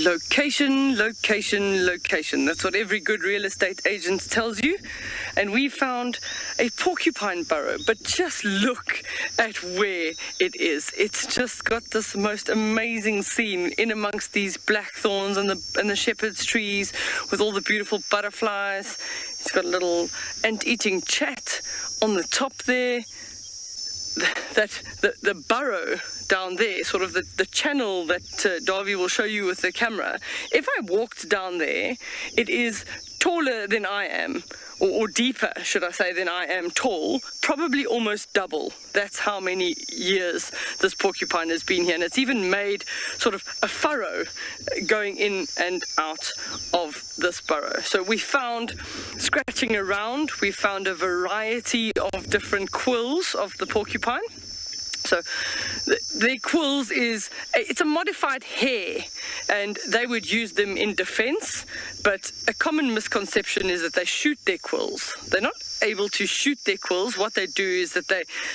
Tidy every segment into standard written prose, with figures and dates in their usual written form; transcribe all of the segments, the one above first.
Location, location, location. That's what every good real estate agent tells you. And we found a porcupine burrow, but just look at where it is. It's just got this most amazing scene in amongst these blackthorns and the shepherd's trees with all the beautiful butterflies. It's got a little ant-eating chat on the top there. The burrow down there, sort of the channel that Davy will show you with the camera, if I walked down there, it is taller than I am, or deeper, should I say, than I am tall, probably almost double. That's how many years this porcupine has been here, and it's even made sort of a furrow going in and out of this burrow. So we found, scratching around, we found a variety of different quills of the porcupine. So the quills it's a modified hair, and they would use them in defense, but a common misconception is that they shoot their quills. They're not able to shoot their quills. What they do is that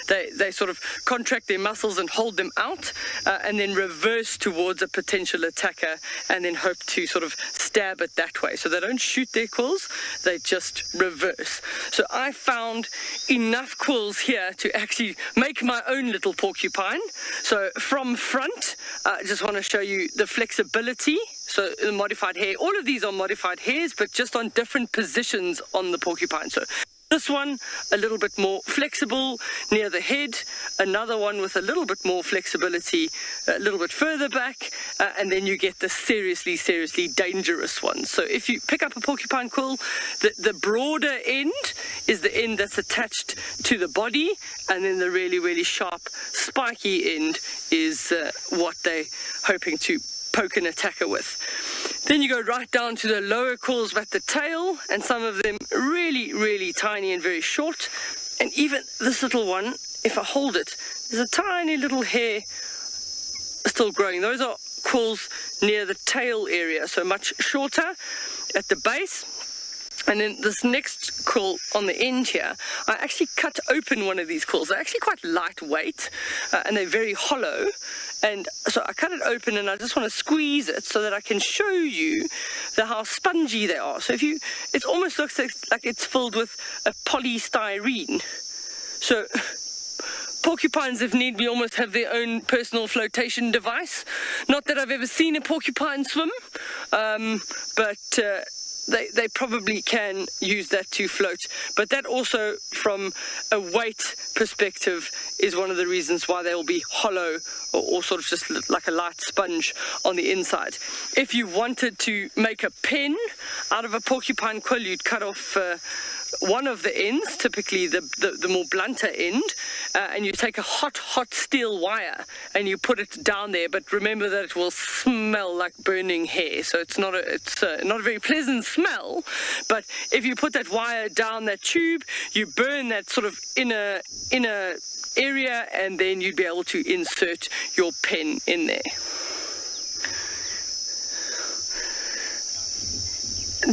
they sort of contract their muscles and hold them out, and then reverse towards a potential attacker and then hope to sort of stab it that way. So they don't shoot their quills, they just reverse. So I found enough quills here to actually make my own little porcupine. So from front, I just want to show you the flexibility. So the modified hair, all of these are modified hairs, but just on different positions on the porcupine. So this one, a little bit more flexible near the head, another one with a little bit more flexibility a little bit further back, and then you get the seriously, seriously dangerous ones. So if you pick up a porcupine quill, the broader end is the end that's attached to the body, and then the really, really sharp, spiky end is what they're hoping to poke an attacker with. Then you go right down to the lower quills at the tail, and some of them really, really tiny and very short. And even this little one, if I hold it, there's a tiny little hair still growing. Those are quills near the tail area, so much shorter at the base. And then this next quill on the end here, I actually cut open one of these quills. They're actually quite lightweight, and they're very hollow. And so I cut it open, and I just want to squeeze it so that I can show you how spongy they are. So it almost looks like it's filled with a polystyrene. So porcupines, if need be, almost have their own personal flotation device. Not that I've ever seen a porcupine swim, but they probably can use that to float. But that also, from a weight perspective, is one of the reasons why they will be hollow or sort of just like a light sponge on the inside. If you wanted to make a pen out of a porcupine quill, you'd cut off one of the ends, typically the more blunter end, and you take a hot steel wire and you put it down there. But remember that it will smell like burning hair, so it's not a very pleasant smell. But if you put that wire down that tube, you burn that sort of inner area, and then you'd be able to insert your pen in there.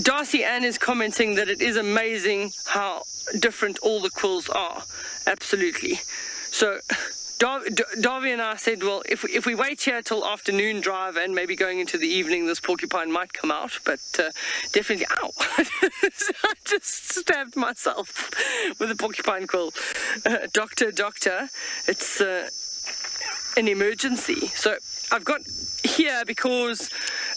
Darcy Ann is commenting that it is amazing how different all the quills are. Absolutely. So Davy and I said, well, if we wait here till afternoon drive and maybe going into the evening, this porcupine might come out. But definitely, ow! I just stabbed myself with a porcupine quill. Doctor, it's an emergency. So I've got here, because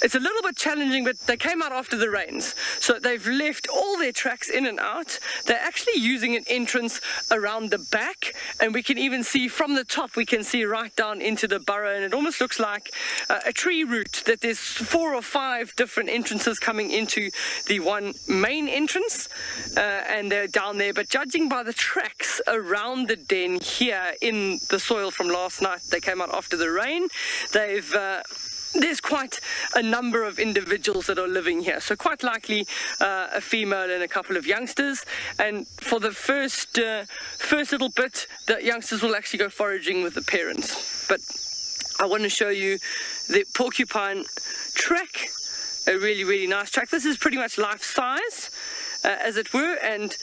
it's a little bit challenging, but they came out after the rains, so they've left all their tracks in and out. They're actually using an entrance around the back, and we can even see from the top, we can see right down into the burrow, and it almost looks like a tree root, that there's 4 or 5 different entrances coming into the one main entrance, and they're down there. But judging by the tracks around the den here in the soil from last night, they came out after the rain. There's quite a number of individuals that are living here, so quite likely a female and a couple of youngsters. And for the first little bit, the youngsters will actually go foraging with the parents. But I want to show you the porcupine track, a really, really nice track. This is pretty much life size, as it were, and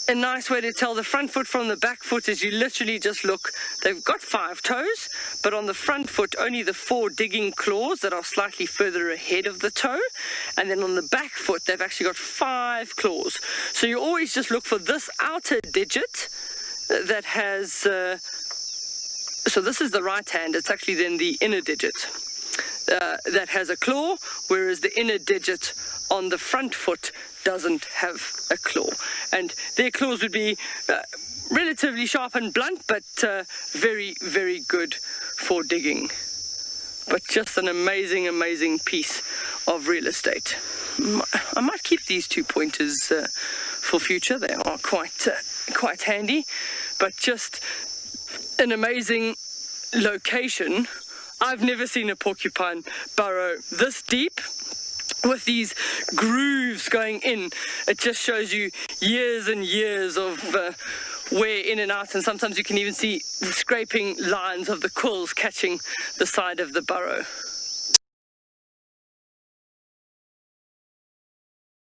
a nice way to tell the front foot from the back foot is you literally just look. They've got 5 toes, but on the front foot, only the 4 digging claws that are slightly further ahead of the toe. And then on the back foot, they've actually got 5 claws. So you always just look for this outer digit that has... so this is the right hand. It's actually then the inner digit that has a claw, whereas the inner digit on the front foot doesn't have a claw. And their claws would be relatively sharp and blunt, but very, very good for digging. But just an amazing, amazing piece of real estate. I might keep these 2 pointers for future. They are quite handy, but just an amazing location. I've never seen a porcupine burrow this deep, with these grooves going in. It just shows you years and years of wear in and out, and sometimes you can even see the scraping lines of the quills catching the side of the burrow.